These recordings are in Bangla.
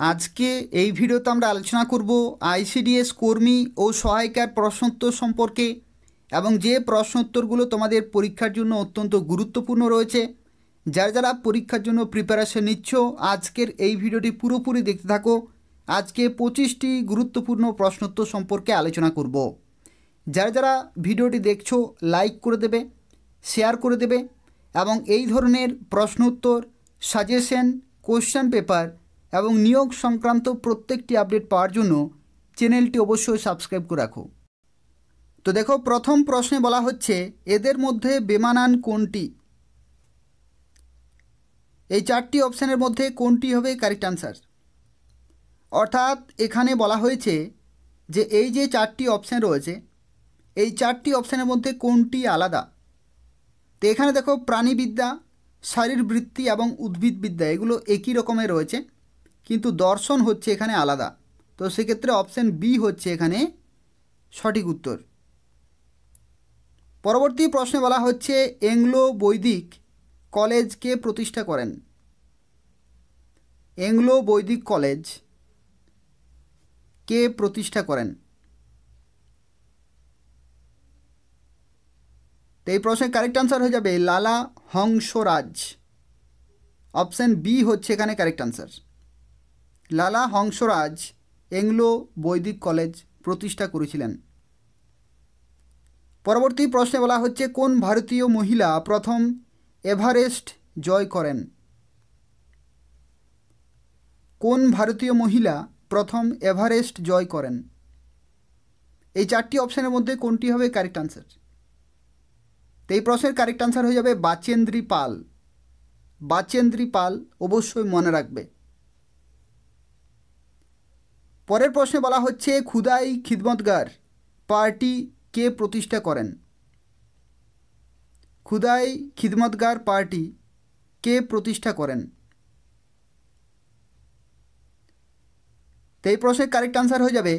আজকে এই ভিডিওতে আমরা আলোচনা করব আইসিডিএস কর্মী ও সহায়িকার প্রশ্নোত্তর সম্পর্কে এবং যে প্রশ্নোত্তরগুলো তোমাদের পরীক্ষার জন্য অত্যন্ত গুরুত্বপূর্ণ রয়েছে। যারা পরীক্ষার জন্য প্রিপারেশন নিচ্ছ, আজকের এই ভিডিওটি পুরোপুরি দেখতে থাকো। আজকে 25টি গুরুত্বপূর্ণ প্রশ্নোত্তর সম্পর্কে আলোচনা করব। যারা ভিডিওটি দেখছো লাইক করে দেবে, শেয়ার করে দেবে এবং এই ধরনের প্রশ্নোত্তর, সাজেশন, কোশ্চেন পেপার এবং নিয়োগ সংক্রান্ত প্রত্যেকটি আপডেট পাওয়ার জন্য চ্যানেলটি অবশ্যই সাবস্ক্রাইব করে রাখো। তো দেখো, প্রথম প্রশ্নে বলা হচ্ছে এদের মধ্যে বেমানান কোনটি? এই চারটি অপশানের মধ্যে কোনটি হবে কারেক্ট আনসার? অর্থাৎ এখানে বলা হয়েছে যে এই যে চারটি অপশান রয়েছে, এই চারটি অপশানের মধ্যে কোনটি আলাদা। তো এখানে দেখো, প্রাণীবিদ্যা, শারীরবৃত্তি এবং উদ্ভিদবিদ্যা এগুলো একই রকমের রয়েছে, কিন্তু দর্শন হচ্ছে এখানে আলাদা। তো সেক্ষেত্রে অপশান বি হচ্ছে এখানে সঠিক উত্তর। পরবর্তী প্রশ্নে বলা হচ্ছে এংলো বৈদিক কলেজ কে প্রতিষ্ঠা করেন? এংলো বৈদিক কলেজ কে প্রতিষ্ঠা করেন? তো এই প্রশ্নের কারেক্ট আনসার হয়ে যাবে লালা হংসরাজ। অপশান বি হচ্ছে এখানে কারেক্ট আনসার। লালা হংসরাজ এংলো বৈদিক কলেজ প্রতিষ্ঠা করেছিলেন। পরবর্তী প্রশ্নে বলা হচ্ছে কোন ভারতীয় মহিলা প্রথম এভারেস্ট জয় করেন? কোন ভারতীয় মহিলা প্রথম এভারেস্ট জয় করেন? এই চারটি অপশানের মধ্যে কোনটি হবে কারেক্ট আনসার? তো এই প্রশ্নের কারেক্ট আনসার হয়ে যাবে বাচেন্দ্রী পাল। বাচেন্দ্রী পাল অবশ্যই মনে রাখবে। পরের প্রশ্নে বলা হচ্ছে খুদাই খিদমতগার পার্টি কে প্রতিষ্ঠা করেন? খুদাই খিদমতগার পার্টি কে প্রতিষ্ঠা করেন? তো এই প্রশ্নের কারেক্ট আনসার হয়ে যাবে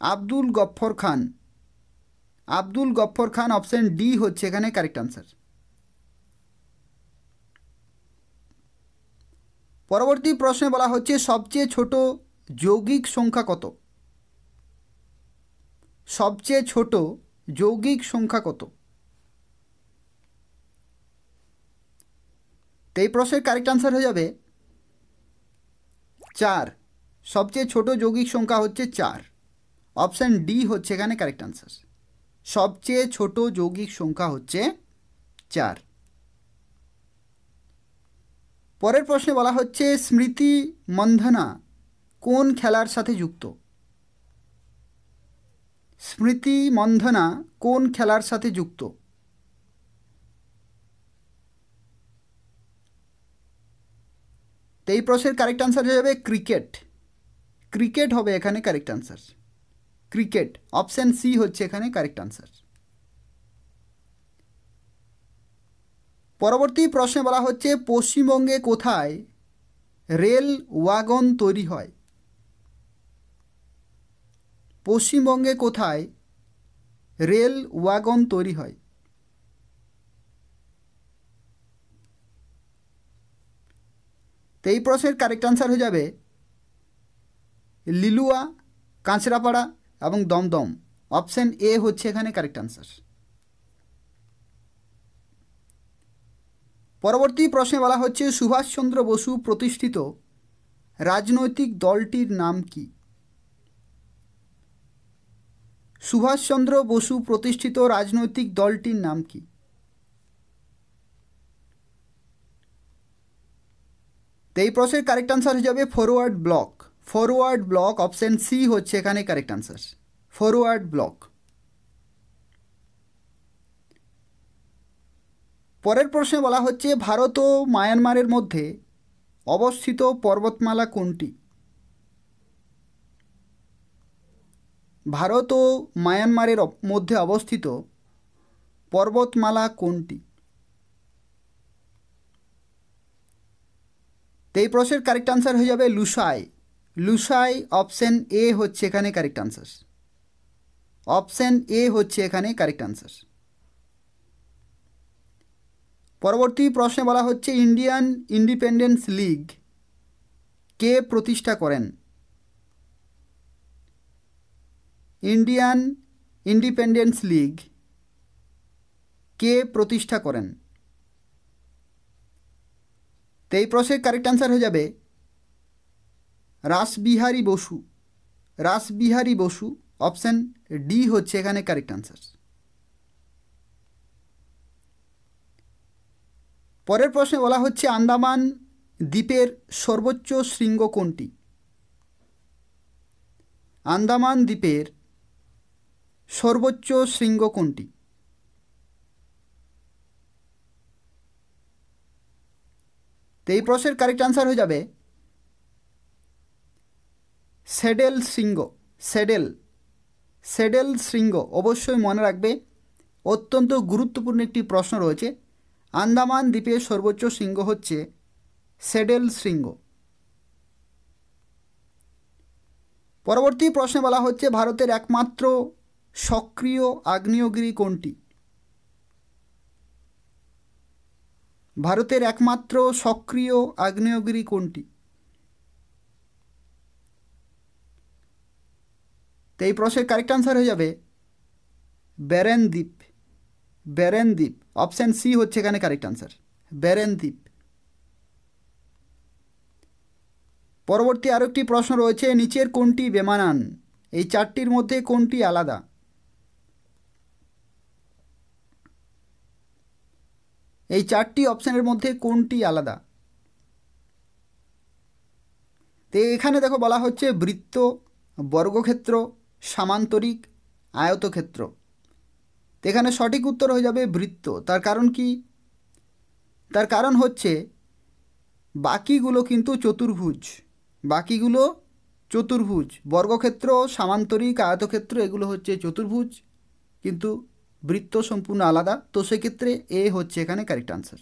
আব্দুল গফ্ফর খান। আব্দুল গফ্ফর খান, অপশান ডি হচ্ছে এখানে কারেক্ট আনসার। পরবর্তী প্রশ্নে বলা হচ্ছে সবচেয়ে ছোট যৌগিক সংখ্যা কত? সবচেয়ে ছোট যৌগিক সংখ্যা কত? তো এই প্রশ্নের কারেক্ট আনসার হয়ে যাবে 4। সবচেয়ে ছোট যৌগিক সংখ্যা হচ্ছে 4। অপশান ডি হচ্ছে এখানে কারেক্ট আনসার। সবচেয়ে ছোট যৌগিক সংখ্যা হচ্ছে 4। পরের প্রশ্নে বলা হচ্ছে স্মৃতি মন্ধনা কোন খেলার সাথে যুক্ত? স্মৃতি মন্ধনা কোন খেলার সাথে যুক্ত? তো এই প্রশ্নের কারেক্ট আনসার হয়ে যাবে ক্রিকেট। ক্রিকেট হবে এখানে correct answer. Cricket, option C হচ্ছে এখানে কারেক্ট আনসার। পরবর্তী প্রশ্নে বলা হচ্ছে পশ্চিমবঙ্গে কোথায় রেল ওয়াগন তৈরি হয়? পশ্চিমবঙ্গে কোথায় রেল ওয়াগন তৈরি হয়? তো এই প্রশ্নের কারেক্ট আনসার হয়ে যাবে লিলুয়া, কাঁচরাপাড়া এবং দমদম। অপশান এ হচ্ছে এখানে কারেক্ট আনসার। পরবর্তী প্রশ্নে বলা হচ্ছে সুভাষচন্দ্র বসু প্রতিষ্ঠিত রাজনৈতিক দলটির নাম কি? সুভাষচন্দ্র বসু প্রতিষ্ঠিত রাজনৈতিক দলটির নাম কি? তো এই প্রশ্নের কারেক্ট আনসার হয়ে যাবে Forward Bloc. Forward Bloc, option C হচ্ছে এখানে কারেক্ট আনসার। Forward block. পরের প্রশ্নে বলা হচ্ছে ভারত ও মায়ানমারের মধ্যে অবস্থিত পর্বতমালা কোনটি? ভারত ও মায়ানমারের মধ্যে অবস্থিত পর্বতমালা কোনটি? তো এই প্রশ্নের কারেক্ট আনসার হয়ে যাবে লুসাই। লুসাই, অপশান এ হচ্ছে এখানে কারেক্ট আনসার। অপশান এ হচ্ছে এখানে কারেক্ট আনসার। পরবর্তী প্রশ্নে বলা হচ্ছে ইন্ডিয়ান ইন্ডিপেন্ডেন্স লিগ কে প্রতিষ্ঠা করেন? ইন্ডিয়ান ইন্ডিপেন্ডেন্স লীগ কে প্রতিষ্ঠা করেন? তো এই প্রশ্নের কারেক্ট অ্যান্সার হয়ে যাবে রাসবিহারী বসু। রাসবিহারী বসু, অপশান ডি হচ্ছে এখানে কারেক্ট অ্যান্সার। পরের প্রশ্নে বলা হচ্ছে আন্দামান দ্বীপের সর্বোচ্চ শৃঙ্গ কোনটি? আন্দামান দ্বীপের সর্বোচ্চ শৃঙ্গ কোনটি? তো এই প্রশ্নের কারেক্ট অ্যান্সার হয়ে যাবে সেডেল শৃঙ্গ। সেডেল শৃঙ্গ, অবশ্যই মনে রাখবে, অত্যন্ত গুরুত্বপূর্ণ একটি প্রশ্ন রয়েছে। আন্দামান দ্বীপের সর্বোচ্চ শৃঙ্গ হচ্ছে সেডেল শৃঙ্গ। পরবর্তী প্রশ্নে বলা হচ্ছে ভারতের একমাত্র সক্রিয় আগ্নেয়গিরি কোনটি? ভারতের একমাত্র সক্রিয় আগ্নেয়গিরি কোনটি? তো এই প্রশ্নের কারেক্ট আনসার হয়ে যাবে ব্যারেন দ্বীপ। ব্যারেন দ্বীপ, অপশান সি হচ্ছে এখানে কারেক্ট আনসার, ব্যারেন দ্বীপ। পরবর্তী আরও একটি প্রশ্ন রয়েছে নিচের কোনটি বেমানান? এই চারটির মধ্যে কোনটি আলাদা? এই চারটি অপশানের মধ্যে কোনটি আলাদা? তো এখানে দেখো বলা হচ্ছে বৃত্ত, বর্গক্ষেত্র, সামান্তরিক, আয়তক্ষেত্র। তো এখানে সঠিক উত্তর হয়ে যাবে বৃত্ত। তার কারণ কি? তার কারণ হচ্ছে বাকিগুলো কিন্তু চতুর্ভুজ, বাকিগুলো চতুর্ভুজ। বর্গক্ষেত্র, সামান্তরিক, আয়তক্ষেত্র এগুলো হচ্ছে চতুর্ভুজ, কিন্তু বৃত্ত সম্পূর্ণ আলাদা। তো সেক্ষেত্রে এ হচ্ছে এখানে কারেক্ট আনসার।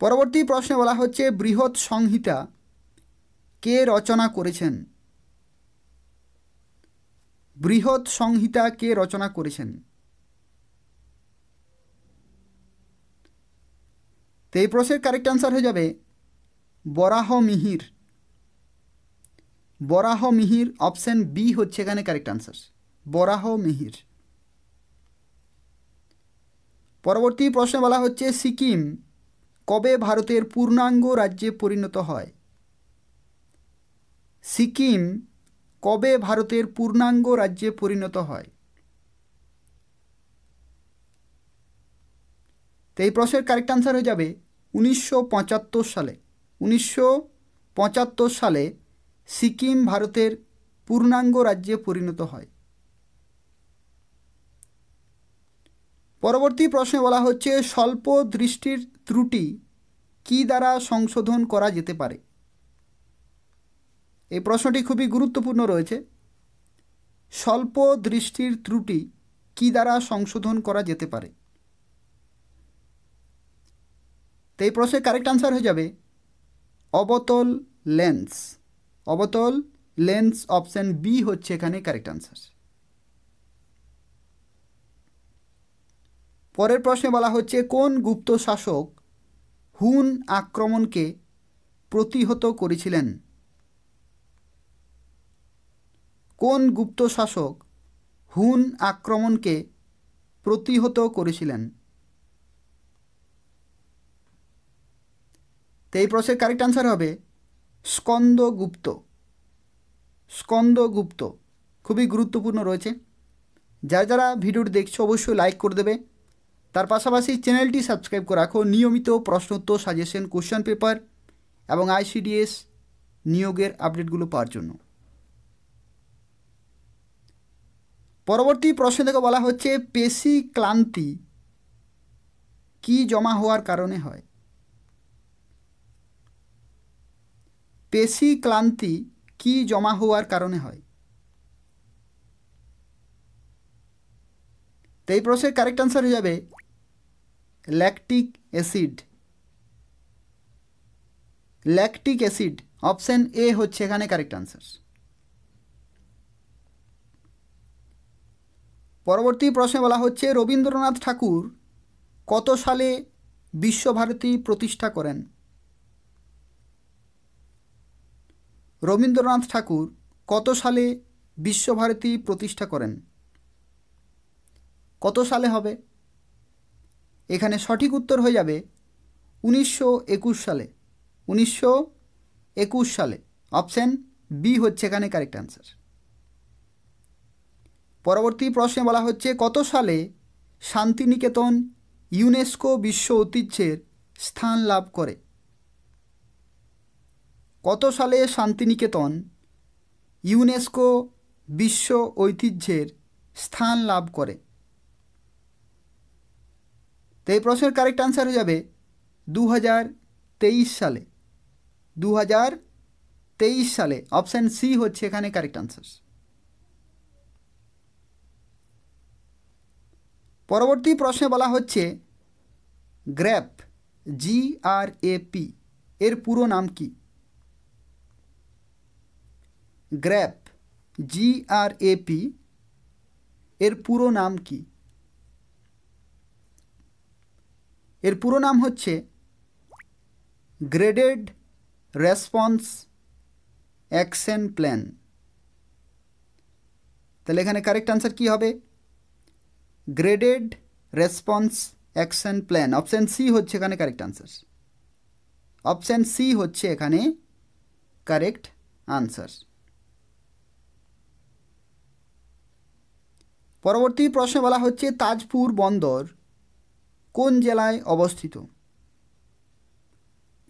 পরবর্তী প্রশ্নে বলা হচ্ছে বৃহৎ সংহিতা কে রচনা করেছেন? বৃহৎ সংহিতা কে রচনা করেছেন? তো এই প্রশ্নের কারেক্ট আনসার হয়ে যাবে বরাহ মিহির। বরাহ মিহির, অপশান বি হচ্ছে এখানে কারেক্ট আনসার, বরাহ মিহির। পরবর্তী প্রশ্নে বলা হচ্ছে সিকিম কবে ভারতের পূর্ণাঙ্গ রাজ্যে পরিণত হয়? সিকিম কবে ভারতের পূর্ণাঙ্গ রাজ্যে পরিণত হয়? তো এই প্রশ্নের কারেক্ট আনসার হয়ে যাবে 1975 সালে। 1975 সালে সিকিম ভারতের পূর্ণাঙ্গ রাজ্যে পরিণত হয়। পরবর্তী প্রশ্নে বলা হচ্ছে স্বল্প দৃষ্টির ত্রুটি কী দ্বারা সংশোধন করা যেতে পারে? এই প্রশ্নটি খুবই গুরুত্বপূর্ণ রয়েছে। স্বল্প দৃষ্টির ত্রুটি কী দ্বারা সংশোধন করা যেতে পারে? তো এই প্রশ্নের কারেক্ট আনসার হয়ে যাবে অবতল লেন্স। অবতল লেন্স, অপশান বি হচ্ছে এখানে কারেক্ট আনসার। পরের প্রশ্নে বলা হচ্ছে কোন গুপ্ত শাসক হুন আক্রমণকে প্রতিহত করেছিলেন? কোন গুপ্ত শাসক হুন আক্রমণকে প্রতিহত করেছিলেন? তো এই প্রশ্নের কারেক্ট আনসার হবে স্কন্দগুপ্ত। স্কন্দগুপ্ত খুবই গুরুত্বপূর্ণ রয়েছে। যারা যারা ভিডিওটি দেখছো অবশ্যই লাইক করে দেবে। তার পাশাপাশি চ্যানেলটি সাবস্ক্রাইব করে রাখো নিয়মিত প্রশ্নোত্তর, সাজেশন, কোশ্চেন পেপার এবং আইসিডিএস নিয়োগের আপডেটগুলো পাওয়ার জন্য। পরবর্তী প্রশ্ন থেকে বলা হচ্ছে পেশি ক্লান্তি কি জমা হওয়ার কারণে হয়? পেশি ক্লান্তি কি জমা হওয়ার কারণে হয়? তো এই প্রশ্নের কারেক্ট আনসার হয়ে যাবে lactic acid. Lactic acid, option A হচ্ছে এখানে কারেক্ট আনসার। পরবর্তী প্রশ্নে বলা হচ্ছে রবীন্দ্রনাথ ঠাকুর কত সালে বিশ্বভারতী প্রতিষ্ঠা করেন? রবীন্দ্রনাথ ঠাকুর কত সালে বিশ্বভারতী প্রতিষ্ঠা করেন? কত সালে হবে? এখানে সঠিক উত্তর হয়ে যাবে 1921 সালে। 1921 সালে। অপশান বি হচ্ছে এখানে কারেক্ট অ্যান্সার। পরবর্তী প্রশ্নে বলা হচ্ছে কত সালে শান্তিনিকেতন ইউনেস্কো বিশ্ব ঐতিহ্যের স্থান লাভ করে? কত সালে শান্তিনিকেতন ইউনেস্কো বিশ্ব ঐতিহ্যের স্থান লাভ করে? তো এই প্রশ্নের কারেক্ট আনসার হয়ে যাবে 2023 সালে। 2023 সালে। অপশান সি হচ্ছে এখানে কারেক্ট আনসার। পরবর্তী প্রশ্নে বলা হচ্ছে গ্র্যাপ GRAP এর পুরো নাম কি? গ্র্যাপ GRAP এর পুরো নাম কি? এর পুরো নাম হচ্ছে গ্রেডেড রেসপন্স অ্যাকশন প্ল্যান। তাহলে এখানে কারেক্ট আনসার কি হবে? Graded response action plan. Option C হচ্ছে এখানে কারেক্ট আনসার। অপশান সি হচ্ছে এখানে কারেক্ট আনসার। পরবর্তী প্রশ্নে বলা হচ্ছে তাজপুর বন্দর কোন জেলায় অবস্থিত?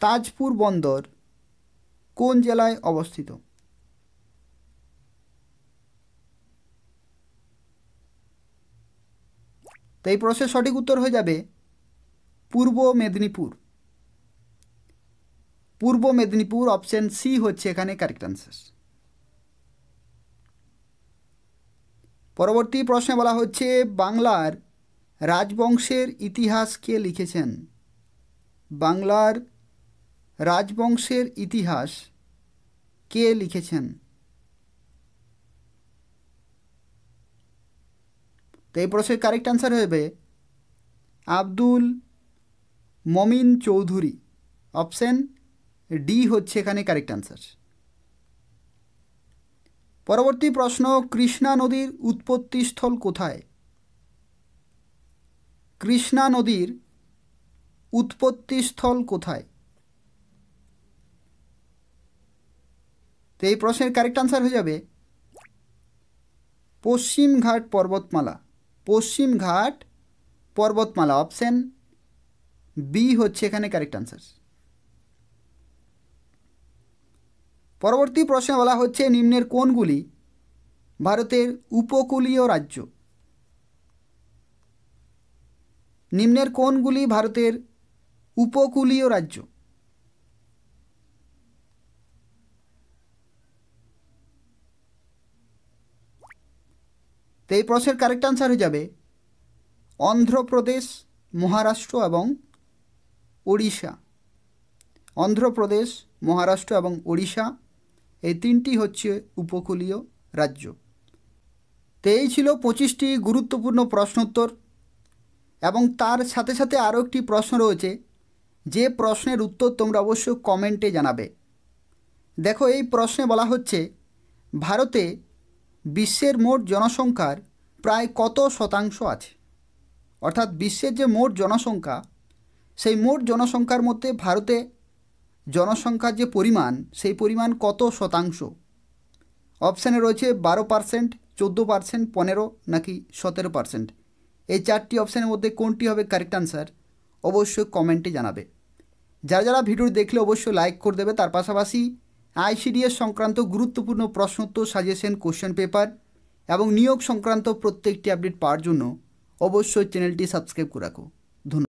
তাজপুর বন্দর কোন জেলায় অবস্থিত? তো এই প্রশ্নের সঠিক উত্তর হয়ে যাবে পূর্ব মেদিনীপুর। পূর্ব মেদিনীপুর। অপশান সি হচ্ছে এখানে কারেক্ট আনসার। পরবর্তী প্রশ্নে বলা হচ্ছে বাংলার রাজবংশের ইতিহাস কে লিখেছেন? বাংলার রাজবংশের ইতিহাস কে লিখেছেন? তো এই প্রশ্নের কারেক্ট আনসার হবে আব্দুল মমিন চৌধুরী। অপশান ডি হচ্ছে এখানে কারেক্ট আনসার। পরবর্তী প্রশ্ন কৃষ্ণা নদীর উৎপত্তিস্থল কোথায়? কৃষ্ণা নদীর উৎপত্তিস্থল কোথায়? তো এই প্রশ্নের কারেক্ট আনসার হয়ে যাবে পশ্চিমঘাট পর্বতমালা। পশ্চিমঘাট পর্বতমালা। অপশান বি হচ্ছে এখানে কারেক্ট আনসার। পরবর্তী প্রশ্নে বলা হচ্ছে নিম্নের কোনগুলি ভারতের উপকূলীয় রাজ্য? নিম্নের কোনগুলি ভারতের উপকূলীয় রাজ্য? তো এই প্রশ্নের কারেক্ট আনসার হয়ে যাবে অন্ধ্রপ্রদেশ, মহারাষ্ট্র এবং ওড়িশা। অন্ধ্রপ্রদেশ, মহারাষ্ট্র এবং ওড়িশা এই তিনটি হচ্ছে উপকূলীয় রাজ্য। তো এই ছিল 25টি গুরুত্বপূর্ণ প্রশ্নোত্তর এবং তার সাথে সাথে আরও একটি প্রশ্ন রয়েছে যে প্রশ্নের উত্তর তোমরা অবশ্যই কমেন্টে জানাবে। দেখো এই প্রশ্নে বলা হচ্ছে ভারতে বিশ্বের মোট জনসংখ্যার প্রায় কত শতাংশ আছে? অর্থাৎ বিশ্বের যে মোট জনসংখ্যা সেই মোট জনসংখ্যার মধ্যে ভারতে জনসংখ্যার যে পরিমাণ সেই পরিমাণ কত শতাংশ? অপশানে রয়েছে 12%, 14%, 15 নাকি 17%। এই চারটি অপশানের মধ্যে কোনটি হবে কারেক্ট আনসার অবশ্যই কমেন্টে জানাবে। যারা যারা ভিডিও দেখলে অবশ্যই লাইক করে দেবে। তার পাশাপাশি ICDS সংক্রান্ত গুরুত্বপূর্ণ প্রশ্নোত্তর, সাজেশন, কোশ্চেন পেপার এবং নিয়োগ সংক্রান্ত প্রত্যেকটি আপডেট পাওয়ার জন্য অবশ্যই চ্যানেলটি সাবস্ক্রাইব করে রাখো। ধন্যবাদ।